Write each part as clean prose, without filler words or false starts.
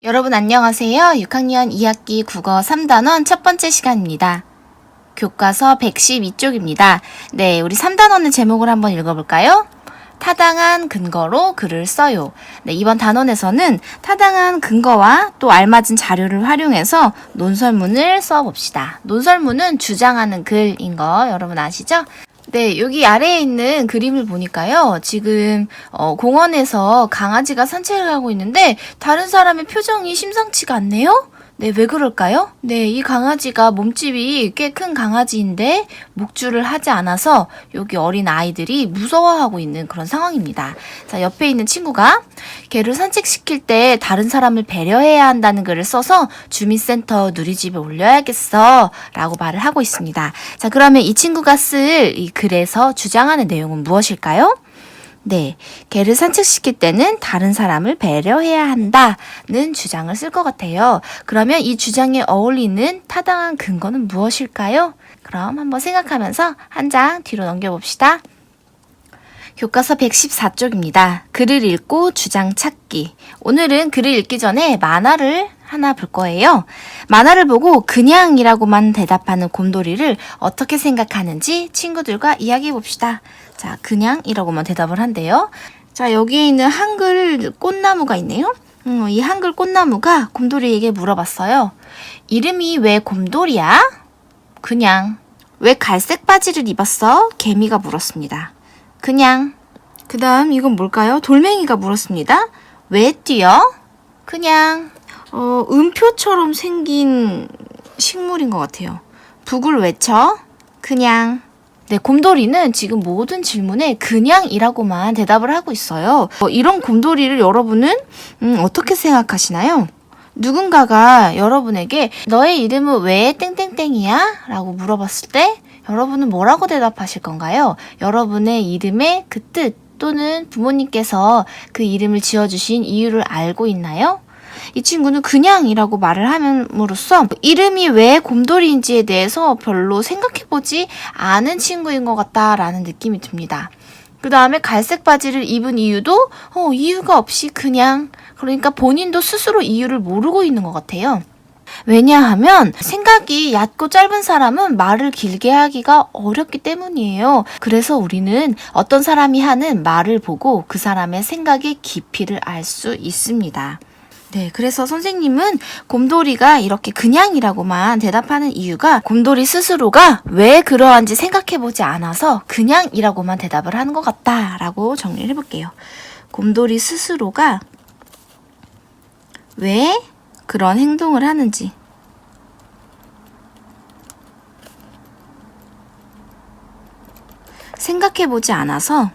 여러분 안녕하세요. 6학년 2학기 국어 3단원 첫 번째 시간입니다. 교과서 112쪽입니다. 네, 우리 3단원의 제목을 한번 읽어볼까요? 타당한 근거로 글을 써요. 네, 이번 단원에서는 타당한 근거와 또 알맞은 자료를 활용해서 논설문을 써봅시다. 논설문은 주장하는 글인 거 여러분 아시죠? 네, 여기 아래에 있는 그림을 보니까요. 지금 공원에서 강아지가 산책을 하고 있는데 다른 사람의 표정이 심상치가 않네요. 네, 왜 그럴까요? 네, 이 강아지가 몸집이 꽤 큰 강아지인데 목줄을 하지 않아서 여기 어린 아이들이 무서워하고 있는 그런 상황입니다. 자, 옆에 있는 친구가 개를 산책시킬 때 다른 사람을 배려해야 한다는 글을 써서 주민센터 누리집에 올려야겠어 라고 말을 하고 있습니다. 자, 그러면 이 친구가 쓸 이 글에서 주장하는 내용은 무엇일까요? 네, 개를 산책시킬 때는 다른 사람을 배려해야 한다는 주장을 쓸 것 같아요. 그러면 이 주장에 어울리는 타당한 근거는 무엇일까요? 그럼 한번 생각하면서 한 장 뒤로 넘겨봅시다. 교과서 114쪽입니다. 글을 읽고 주장 찾기. 오늘은 글을 읽기 전에 만화를 하나 볼 거예요. 만화를 보고 그냥이라고만 대답하는 곰돌이를 어떻게 생각하는지 친구들과 이야기해 봅시다. 자, 그냥이라고만 대답을 한대요. 자, 여기에 있는 한글 꽃나무가 있네요. 이 한글 꽃나무가 곰돌이에게 물어봤어요. 이름이 왜 곰돌이야? 그냥. 왜 갈색 바지를 입었어? 개미가 물었습니다. 그냥. 그 다음 이건 뭘까요? 돌멩이가 물었습니다. 왜 뛰어? 그냥. 음표처럼 생긴 식물인 것 같아요. 북을 외쳐? 그냥. 네, 곰돌이는 지금 모든 질문에 그냥이라고만 대답을 하고 있어요. 이런 곰돌이를 여러분은 어떻게 생각하시나요? 누군가가 여러분에게 너의 이름은 왜 땡땡땡이야? 라고 물어봤을 때 여러분은 뭐라고 대답하실 건가요? 여러분의 이름의 그 뜻 또는 부모님께서 그 이름을 지어주신 이유를 알고 있나요? 이 친구는 그냥이라고 말을 함으로써 이름이 왜 곰돌이인지에 대해서 별로 생각해보지 않은 친구인 것 같다라는 느낌이 듭니다. 그 다음에 갈색 바지를 입은 이유도 이유가 없이 그냥, 그러니까 본인도 스스로 이유를 모르고 있는 것 같아요. 왜냐하면 생각이 얕고 짧은 사람은 말을 길게 하기가 어렵기 때문이에요. 그래서 우리는 어떤 사람이 하는 말을 보고 그 사람의 생각의 깊이를 알 수 있습니다. 네, 그래서 선생님은 곰돌이가 이렇게 그냥이라고만 대답하는 이유가 곰돌이 스스로가 왜 그러한지 생각해보지 않아서 그냥이라고만 대답을 하는 것 같다라고 정리를 해볼게요. 곰돌이 스스로가 왜 그런 행동을 하는지 생각해보지 않아서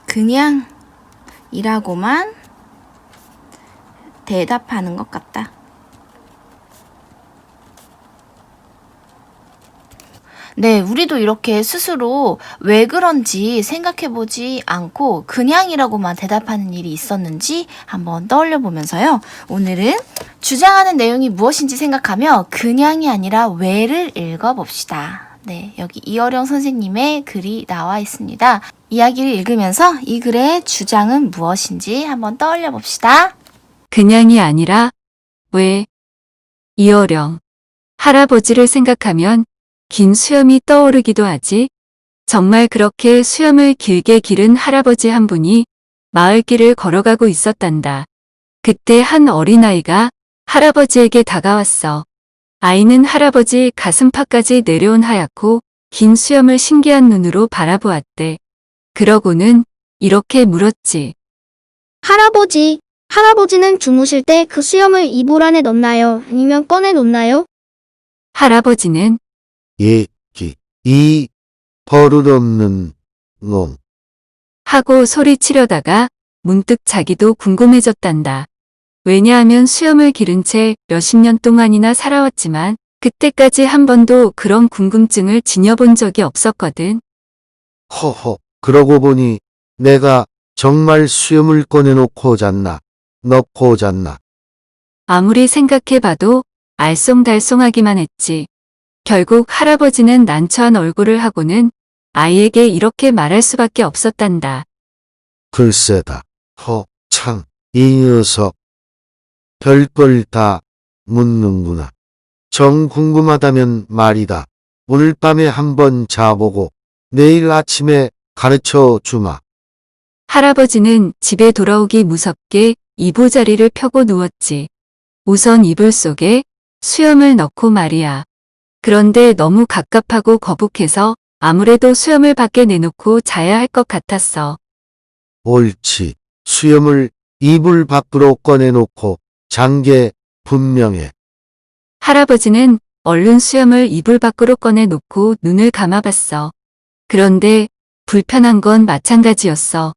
그냥 이라고만 대답하는 것 같다. 네, 우리도 이렇게 스스로 왜 그런지 생각해보지 않고 그냥이라고만 대답하는 일이 있었는지 한번 떠올려 보면서요. 오늘은 주장하는 내용이 무엇인지 생각하며 그냥이 아니라 왜를 읽어봅시다. 네, 여기 이어령 선생님의 글이 나와 있습니다. 이야기를 읽으면서 이 글의 주장은 무엇인지 한번 떠올려 봅시다. 그냥이 아니라 왜 이어령 할아버지를 생각하면 긴 수염이 떠오르기도 하지. 정말 그렇게 수염을 길게 기른 할아버지 한 분이 마을길을 걸어가고 있었단다. 그때 한 어린아이가 할아버지에게 다가왔어. 아이는 할아버지 가슴팍까지 내려온 하얗고 긴 수염을 신기한 눈으로 바라보았대. 그러고는 이렇게 물었지. 할아버지는 주무실 때 그 수염을 이불 안에 넣나요? 아니면 꺼내 놓나요? 할아버지는 이 버릇없는 놈. 하고 소리치려다가 문득 자기도 궁금해졌단다. 왜냐하면 수염을 기른 채 몇십 년 동안이나 살아왔지만 그때까지 한 번도 그런 궁금증을 지녀본 적이 없었거든. 허허, 그러고 보니 내가 정말 수염을 꺼내놓고 넣고 잤나. 아무리 생각해봐도 알쏭달쏭하기만 했지. 결국 할아버지는 난처한 얼굴을 하고는 아이에게 이렇게 말할 수밖에 없었단다. 글쎄다. 참, 이 녀석. 별걸 다 묻는구나. 정 궁금하다면 말이다. 오늘 밤에 한번 자보고 내일 아침에 가르쳐 주마. 할아버지는 집에 돌아오기 무섭게 이부자리를 펴고 누웠지. 우선 이불 속에 수염을 넣고 말이야. 그런데 너무 갑갑하고 거북해서 아무래도 수염을 밖에 내놓고 자야 할 것 같았어. 옳지. 수염을 이불 밖으로 꺼내놓고 잔 게 분명해. 할아버지는 얼른 수염을 이불 밖으로 꺼내놓고 눈을 감아봤어. 그런데 불편한 건 마찬가지였어.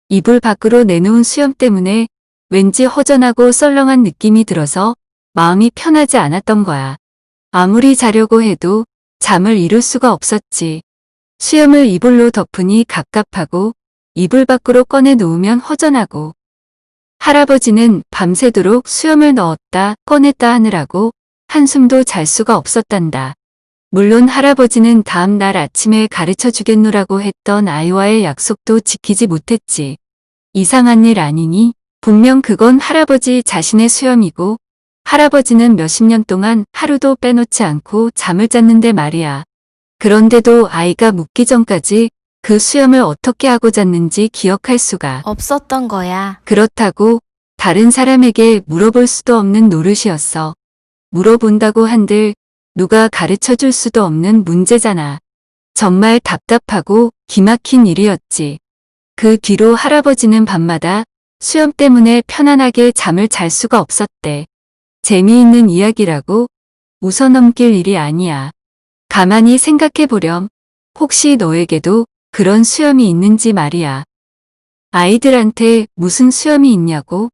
이불 밖으로 내놓은 수염 때문에 왠지 허전하고 썰렁한 느낌이 들어서 마음이 편하지 않았던 거야. 아무리 자려고 해도 잠을 이룰 수가 없었지. 수염을 이불로 덮으니 갑갑하고 이불 밖으로 꺼내 놓으면 허전하고. 할아버지는 밤새도록 수염을 넣었다 꺼냈다 하느라고 한숨도 잘 수가 없었단다. 물론 할아버지는 다음 날 아침에 가르쳐 주겠노라고 했던 아이와의 약속도 지키지 못했지. 이상한 일 아니니? 분명 그건 할아버지 자신의 수염이고 할아버지는 몇십 년 동안 하루도 빼놓지 않고 잠을 잤는데 말이야. 그런데도 아이가 묻기 전까지 그 수염을 어떻게 하고 잤는지 기억할 수가 없었던 거야. 그렇다고 다른 사람에게 물어볼 수도 없는 노릇이었어. 물어본다고 한들 누가 가르쳐 줄 수도 없는 문제잖아. 정말 답답하고 기막힌 일이었지. 그 뒤로 할아버지는 밤마다 수염 때문에 편안하게 잠을 잘 수가 없었대. 재미있는 이야기라고 웃어넘길 일이 아니야. 가만히 생각해 보렴. 혹시 너에게도 그런 수염이 있는지 말이야. 아이들한테 무슨 수염이 있냐고?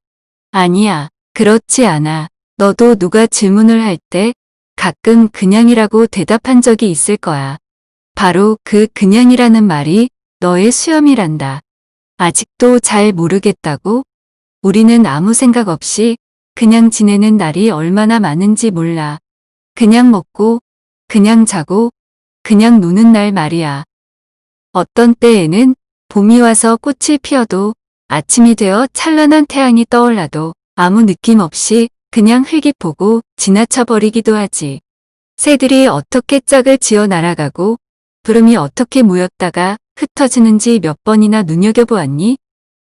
아니야. 그렇지 않아. 너도 누가 질문을 할 때 가끔 그냥이라고 대답한 적이 있을 거야. 바로 그 그냥이라는 말이 너의 수염이란다. 아직도 잘 모르겠다고? 우리는 아무 생각 없이 그냥 지내는 날이 얼마나 많은지 몰라. 그냥 먹고, 그냥 자고, 그냥 노는 날 말이야. 어떤 때에는 봄이 와서 꽃이 피어도 아침이 되어 찬란한 태양이 떠올라도 아무 느낌 없이 그냥 흘깃보고 지나쳐버리기도 하지. 새들이 어떻게 짝을 지어 날아가고 구름이 어떻게 모였다가 흩어지는지 몇 번이나 눈여겨보았니?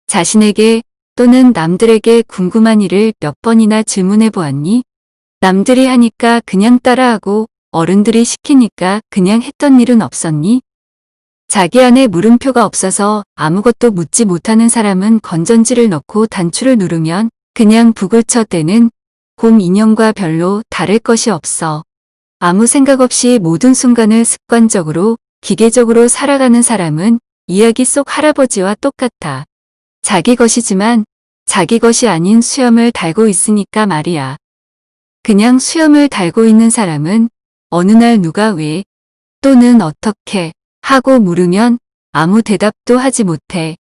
자신에게 또는 남들에게 궁금한 일을 몇 번이나 질문해 보았니? 남들이 하니까 그냥 따라하고 어른들이 시키니까 그냥 했던 일은 없었니? 자기 안에 물음표가 없어서 아무것도 묻지 못하는 사람은 건전지를 넣고 단추를 누르면 그냥 북을 쳐대는 곰 인형과 별로 다를 것이 없어. 아무 생각 없이 모든 순간을 습관적으로, 기계적으로 살아가는 사람은 이야기 속 할아버지와 똑같아. 자기 것이지만 자기 것이 아닌 수염을 달고 있으니까 말이야. 그냥 수염을 달고 있는 사람은 어느 날 누가 왜 또는 어떻게 하고 물으면 아무 대답도 하지 못해.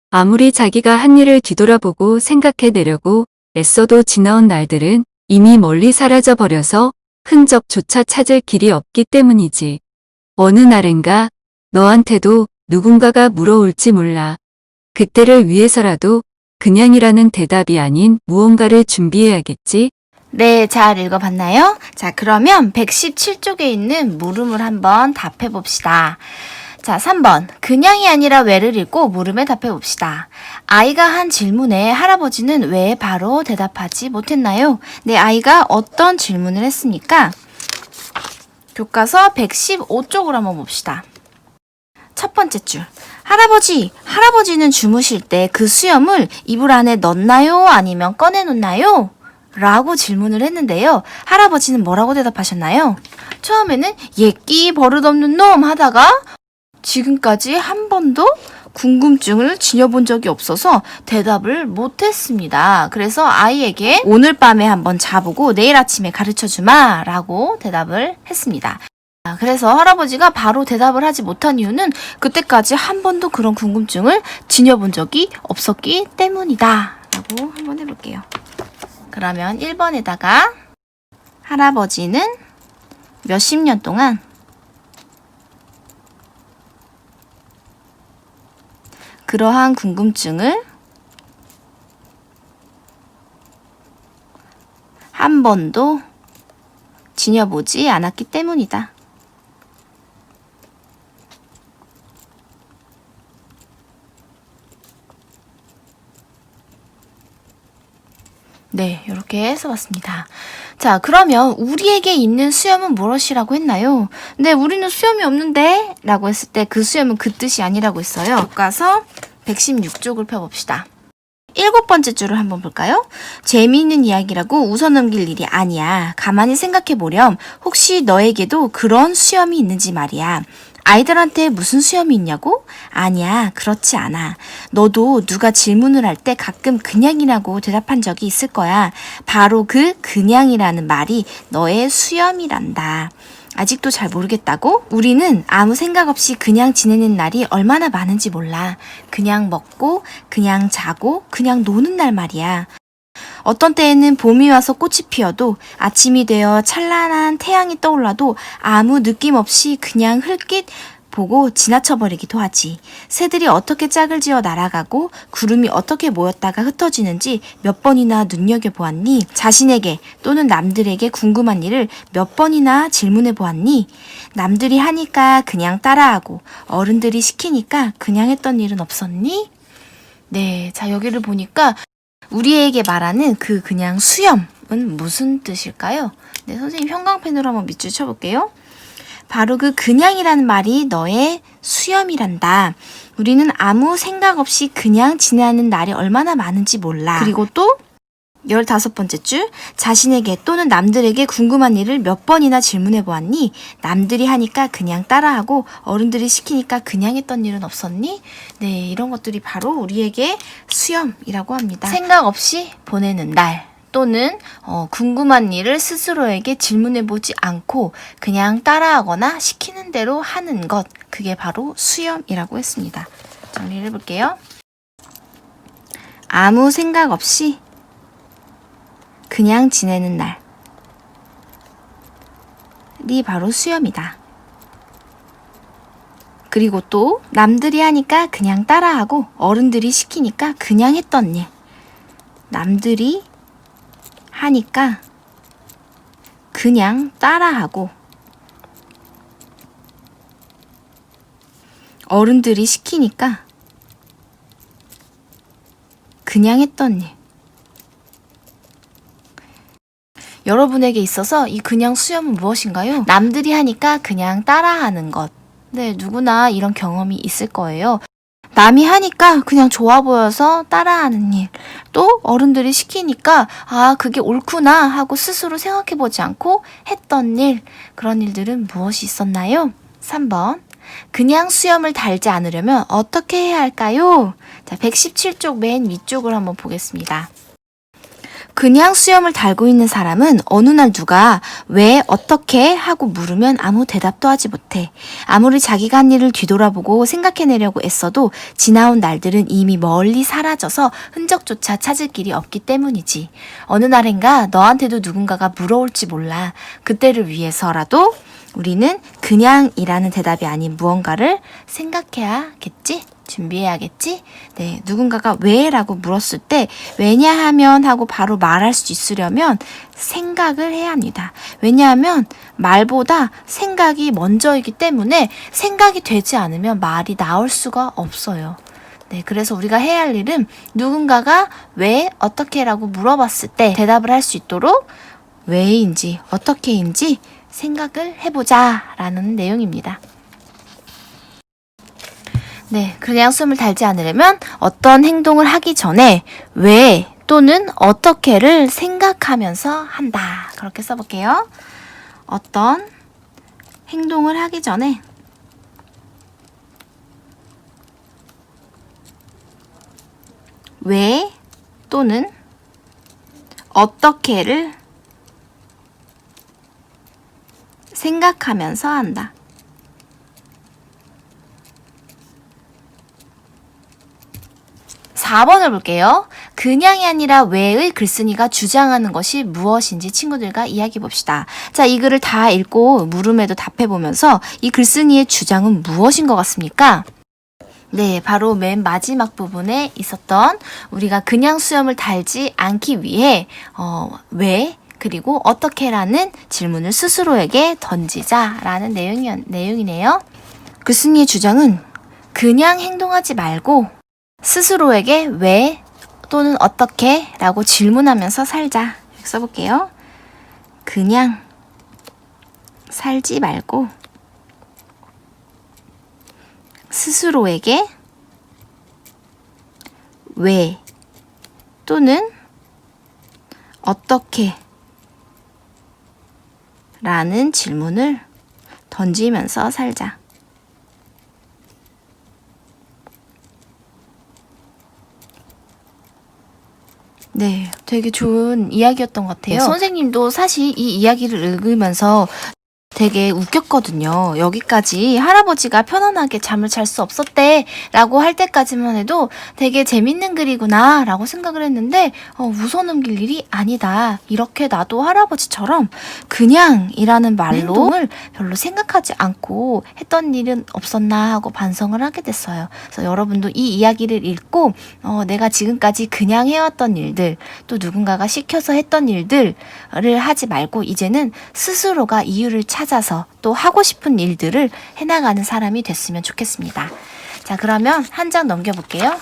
아무리 자기가 한 일을 뒤돌아보고 생각해내려고 애써도 지나온 날들은 이미 멀리 사라져 버려서 흔적조차 찾을 길이 없기 때문이지. 어느 날엔가 너한테도 누군가가 물어올지 몰라. 그때를 위해서라도 그냥이라는 대답이 아닌 무언가를 준비해야겠지? 네, 잘 읽어봤나요? 자, 그러면 117쪽에 있는 물음을 한번 답해봅시다. 자, 3번. 그냥이 아니라 왜를 읽고 물음에 답해봅시다. 아이가 한 질문에 할아버지는 왜 바로 대답하지 못했나요? 네, 아이가 어떤 질문을 했습니까? 교과서 115쪽으로 한번 봅시다. 첫 번째 줄. 할아버지는 주무실 때 그 수염을 이불 안에 넣나요? 아니면 꺼내놓나요? 라고 질문을 했는데요. 할아버지는 뭐라고 대답하셨나요? 처음에는 예끼 버릇없는 놈 하다가 지금까지 한 번도 궁금증을 지녀본 적이 없어서 대답을 못했습니다. 그래서 아이에게 오늘 밤에 한번 자보고 내일 아침에 가르쳐주마 라고 대답을 했습니다. 그래서 할아버지가 바로 대답을 하지 못한 이유는 그때까지 한 번도 그런 궁금증을 지녀본 적이 없었기 때문이다 라고 한번 해볼게요. 그러면 1번에다가 할아버지는 몇십 년 동안 그러한 궁금증을 한 번도 지녀보지 않았기 때문이다. 네, 이렇게 써봤습니다. 자, 그러면 우리에게 있는 수염은 무엇이라고 했나요? 네, 우리는 수염이 없는데? 라고 했을 때 그 수염은 그 뜻이 아니라고 했어요. 교과서 116쪽을 펴봅시다. 7번째 줄을 한번 볼까요? 재미있는 이야기라고 웃어넘길 일이 아니야. 가만히 생각해보렴. 혹시 너에게도 그런 수염이 있는지 말이야. 아이들한테 무슨 수염이 있냐고? 아니야, 그렇지 않아. 너도 누가 질문을 할 때 가끔 그냥이라고 대답한 적이 있을 거야. 바로 그 그냥이라는 말이 너의 수염이란다. 아직도 잘 모르겠다고? 우리는 아무 생각 없이 그냥 지내는 날이 얼마나 많은지 몰라. 그냥 먹고, 그냥 자고, 그냥 노는 날 말이야. 어떤 때에는 봄이 와서 꽃이 피어도 아침이 되어 찬란한 태양이 떠올라도 아무 느낌 없이 그냥 흘낏 보고 지나쳐버리기도 하지. 새들이 어떻게 짝을 지어 날아가고 구름이 어떻게 모였다가 흩어지는지 몇 번이나 눈여겨보았니? 자신에게 또는 남들에게 궁금한 일을 몇 번이나 질문해보았니? 남들이 하니까 그냥 따라하고 어른들이 시키니까 그냥 했던 일은 없었니? 네, 자 여기를 보니까 우리에게 말하는 그 그냥 수염은 무슨 뜻일까요? 네, 선생님 형광펜으로 한번 밑줄 쳐볼게요. 바로 그 그냥이라는 말이 너의 수염이란다. 우리는 아무 생각 없이 그냥 지나는 날이 얼마나 많은지 몰라. 그리고 또 15번째 줄, 자신에게 또는 남들에게 궁금한 일을 몇 번이나 질문해 보았니? 남들이 하니까 그냥 따라하고 어른들이 시키니까 그냥 했던 일은 없었니? 네, 이런 것들이 바로 우리에게 수염이라고 합니다. 생각 없이 보내는 날. 또는 궁금한 일을 스스로에게 질문해보지 않고 그냥 따라하거나 시키는 대로 하는 것, 그게 바로 수염이라고 했습니다. 정리를 해볼게요. 아무 생각 없이 그냥 지내는 날이 바로 수염이다. 그리고 또 남들이 하니까 그냥 따라하고 어른들이 시키니까 그냥 했던 일. 남들이 하니까 그냥 따라하고 어른들이 시키니까 그냥 했던 일. 여러분에게 있어서 이 그냥 수염은 무엇인가요? 남들이 하니까 그냥 따라하는 것. 네, 누구나 이런 경험이 있을 거예요. 남이 하니까 그냥 좋아 보여서 따라하는 일. 또 어른들이 시키니까 아, 그게 옳구나 하고 스스로 생각해보지 않고 했던 일. 그런 일들은 무엇이 있었나요? 3번. 그냥 수염을 달지 않으려면 어떻게 해야 할까요? 자, 117쪽 맨 위쪽을 한번 보겠습니다. 그냥 수염을 달고 있는 사람은 어느 날 누가 왜 어떻게 하고 물으면 아무 대답도 하지 못해. 아무리 자기가 한 일을 뒤돌아보고 생각해내려고 애써도 지나온 날들은 이미 멀리 사라져서 흔적조차 찾을 길이 없기 때문이지. 어느 날엔가 너한테도 누군가가 물어올지 몰라. 그때를 위해서라도 우리는 그냥이라는 대답이 아닌 무언가를 생각해야겠지? 준비해야겠지? 네, 누군가가 왜? 라고 물었을 때 왜냐하면 하고 바로 말할 수 있으려면 생각을 해야 합니다. 왜냐하면 말보다 생각이 먼저이기 때문에 생각이 되지 않으면 말이 나올 수가 없어요. 네, 그래서 우리가 해야 할 일은 누군가가 왜? 어떻게? 라고 물어봤을 때 대답을 할 수 있도록 왜인지 어떻게인지 생각을 해보자 라는 내용입니다. 네, 그냥 수염을 달지 않으려면 어떤 행동을 하기 전에 왜 또는 어떻게를 생각하면서 한다. 그렇게 써볼게요. 어떤 행동을 하기 전에 왜 또는 어떻게를 생각하면서 한다. 4번을 볼게요. 그냥이 아니라 왜의 글쓴이가 주장하는 것이 무엇인지 친구들과 이야기해 봅시다. 자, 이 글을 다 읽고 물음에도 답해 보면서 이 글쓴이의 주장은 무엇인 것 같습니까? 네, 바로 맨 마지막 부분에 있었던 우리가 그냥 수염을 달지 않기 위해 왜 그리고 어떻게라는 질문을 스스로에게 던지자라는 내용이네요. 글쓴이의 주장은 그냥 행동하지 말고 스스로에게 왜 또는 어떻게 라고 질문하면서 살자. 이렇게 써볼게요. 그냥 살지 말고 스스로에게 왜 또는 어떻게 라는 질문을 던지면서 살자. 네, 되게 좋은 이야기였던 것 같아요. 선생님도 사실 이 이야기를 읽으면서 되게 웃겼거든요. 여기까지 할아버지가 편안하게 잠을 잘 수 없었대 라고 할 때까지만 해도 되게 재밌는 글이구나 라고 생각을 했는데 웃어넘길 일이 아니다. 이렇게 나도 할아버지처럼 그냥 이라는 말로 행동을 별로 생각하지 않고 했던 일은 없었나 하고 반성을 하게 됐어요. 그래서 여러분도 이 이야기를 읽고 내가 지금까지 그냥 해왔던 일들 또 누군가가 시켜서 했던 일들을 하지 말고 이제는 스스로가 이유를 찾아서 또 하고 싶은 일들을 해나가는 사람이 됐으면 좋겠습니다. 자, 그러면 한 장 넘겨볼게요.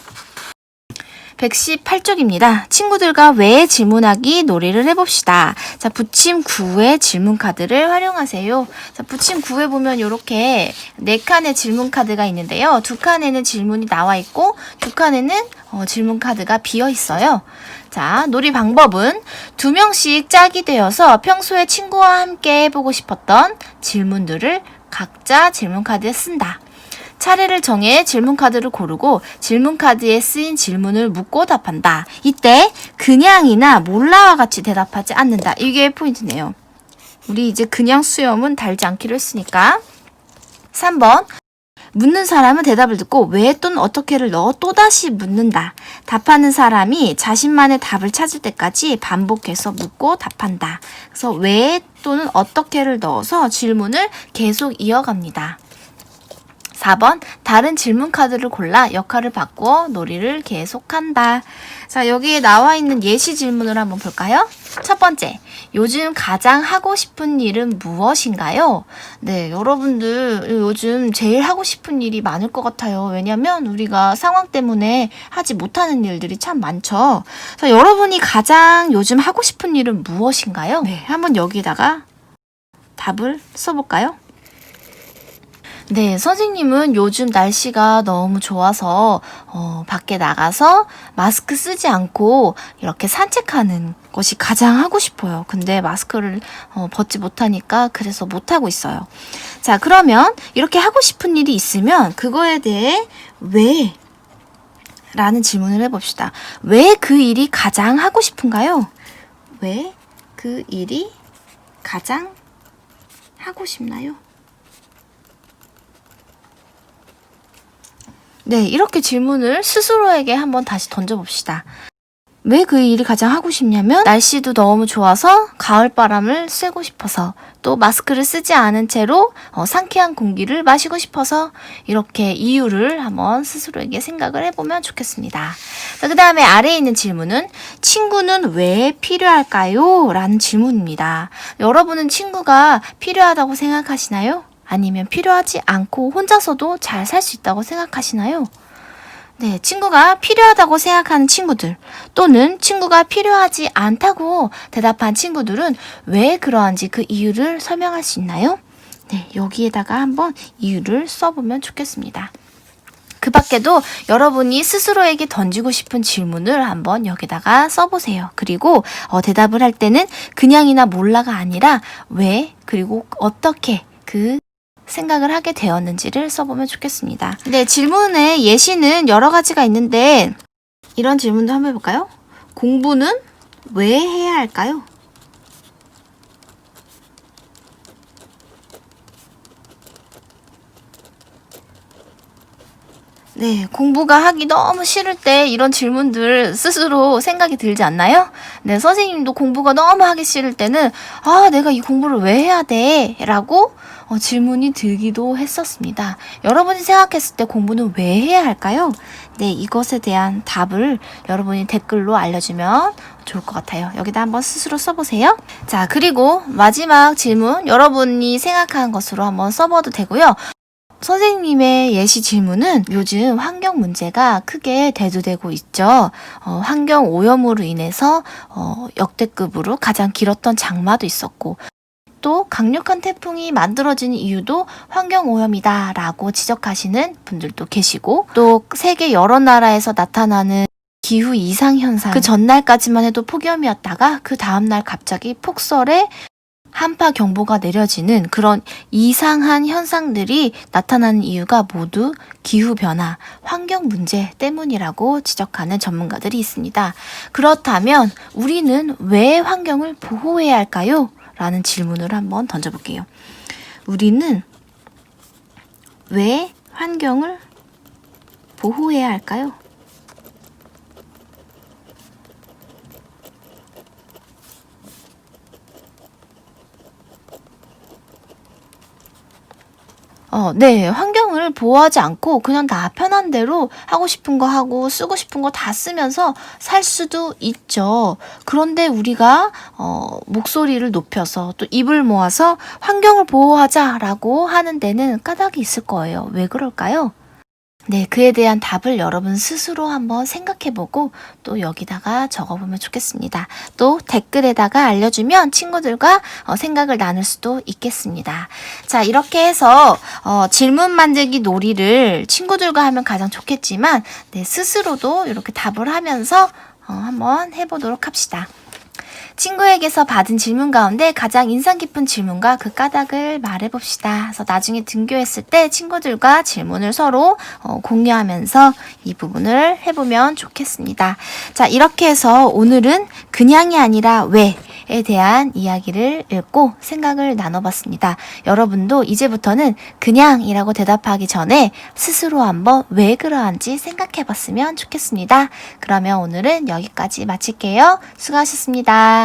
118쪽입니다. 친구들과 왜 질문하기 놀이를 해봅시다. 자, 붙임 9의 질문 카드를 활용하세요. 자, 붙임 9에 보면 이렇게 4칸의 질문 카드가 있는데요. 2칸에는 질문이 나와 있고 2칸에는 질문 카드가 비어 있어요. 자, 놀이 방법은 2명씩 짝이 되어서 평소에 친구와 함께 해보고 싶었던 질문들을 각자 질문 카드에 쓴다. 차례를 정해 질문 카드를 고르고 질문 카드에 쓰인 질문을 묻고 답한다. 이때 그냥이나 몰라와 같이 대답하지 않는다. 이게 포인트네요. 우리 이제 그냥 수염은 달지 않기로 했으니까. 3번. 묻는 사람은 대답을 듣고 왜 또는 어떻게를 넣어 또다시 묻는다. 답하는 사람이 자신만의 답을 찾을 때까지 반복해서 묻고 답한다. 그래서 왜 또는 어떻게를 넣어서 질문을 계속 이어갑니다. 4번, 다른 질문 카드를 골라 역할을 바꾸어 놀이를 계속한다. 자, 여기에 나와 있는 예시 질문을 한번 볼까요? 첫 번째, 요즘 가장 하고 싶은 일은 무엇인가요? 네, 여러분들 요즘 제일 하고 싶은 일이 많을 것 같아요. 왜냐면 우리가 상황 때문에 하지 못하는 일들이 참 많죠. 자, 여러분이 가장 요즘 하고 싶은 일은 무엇인가요? 네, 한번 여기다가 답을 써볼까요? 네, 선생님은 요즘 날씨가 너무 좋아서 밖에 나가서 마스크 쓰지 않고 이렇게 산책하는 것이 가장 하고 싶어요. 근데 마스크를 벗지 못하니까 그래서 못하고 있어요. 자, 그러면 이렇게 하고 싶은 일이 있으면 그거에 대해 왜? 라는 질문을 해봅시다. 왜 그 일이 가장 하고 싶은가요? 왜 그 일이 가장 하고 싶나요? 네, 이렇게 질문을 스스로에게 한번 다시 던져봅시다. 왜 그 일이 가장 하고 싶냐면 날씨도 너무 좋아서 가을바람을 쐬고 싶어서 또 마스크를 쓰지 않은 채로 상쾌한 공기를 마시고 싶어서 이렇게 이유를 한번 스스로에게 생각을 해보면 좋겠습니다. 그 다음에 아래에 있는 질문은 친구는 왜 필요할까요? 라는 질문입니다. 여러분은 친구가 필요하다고 생각하시나요? 아니면 필요하지 않고 혼자서도 잘 살 수 있다고 생각하시나요? 네, 친구가 필요하다고 생각하는 친구들 또는 친구가 필요하지 않다고 대답한 친구들은 왜 그러한지 그 이유를 설명할 수 있나요? 네, 여기에다가 한번 이유를 써보면 좋겠습니다. 그 밖에도 여러분이 스스로에게 던지고 싶은 질문을 한번 여기다가 써보세요. 그리고 대답을 할 때는 그냥이나 몰라가 아니라 왜 그리고 어떻게 그 생각을 하게 되었는지를 써보면 좋겠습니다. 네, 질문의 예시는 여러 가지가 있는데 이런 질문도 한번 해볼까요? 공부는 왜 해야 할까요? 네, 공부가 하기 너무 싫을 때 이런 질문들 스스로 생각이 들지 않나요? 네, 선생님도 공부가 너무 하기 싫을 때는 내가 이 공부를 왜 해야 돼? 라고 질문이 들기도 했었습니다. 여러분이 생각했을 때 공부는 왜 해야 할까요? 네, 이것에 대한 답을 여러분이 댓글로 알려주면 좋을 것 같아요. 여기다 한번 스스로 써보세요. 자, 그리고 마지막 질문 여러분이 생각한 것으로 한번 써봐도 되고요. 선생님의 예시 질문은 요즘 환경 문제가 크게 대두되고 있죠. 환경 오염으로 인해서 역대급으로 가장 길었던 장마도 있었고, 또 강력한 태풍이 만들어진 이유도 환경 오염이다 라고 지적하시는 분들도 계시고, 또 세계 여러 나라에서 나타나는 기후 이상 현상, 그 전날까지만 해도 폭염이었다가 그 다음날 갑자기 폭설에 한파 경보가 내려지는 그런 이상한 현상들이 나타나는 이유가 모두 기후변화, 환경 문제 때문이라고 지적하는 전문가들이 있습니다. 그렇다면 우리는 왜 환경을 보호해야 할까요? 라는 질문을 한번 던져볼게요. 우리는 왜 환경을 보호해야 할까요? 네. 환경을 보호하지 않고 그냥 나 편한 대로 하고 싶은 거 하고 쓰고 싶은 거 다 쓰면서 살 수도 있죠. 그런데 우리가 목소리를 높여서 또 입을 모아서 환경을 보호하자라고 하는 데는 까닭이 있을 거예요. 왜 그럴까요? 네, 그에 대한 답을 여러분 스스로 한번 생각해보고 또 여기다가 적어보면 좋겠습니다. 또 댓글에다가 알려주면 친구들과 생각을 나눌 수도 있겠습니다. 자, 이렇게 해서 질문 만들기 놀이를 친구들과 하면 가장 좋겠지만 네, 스스로도 이렇게 답을 하면서 한번 해보도록 합시다. 친구에게서 받은 질문 가운데 가장 인상 깊은 질문과 그 까닭을 말해봅시다. 그래서 나중에 등교했을 때 친구들과 질문을 서로 공유하면서 이 부분을 해보면 좋겠습니다. 자, 이렇게 해서 오늘은 그냥이 아니라 왜에 대한 이야기를 읽고 생각을 나눠봤습니다. 여러분도 이제부터는 그냥이라고 대답하기 전에 스스로 한번 왜 그러한지 생각해봤으면 좋겠습니다. 그러면 오늘은 여기까지 마칠게요. 수고하셨습니다.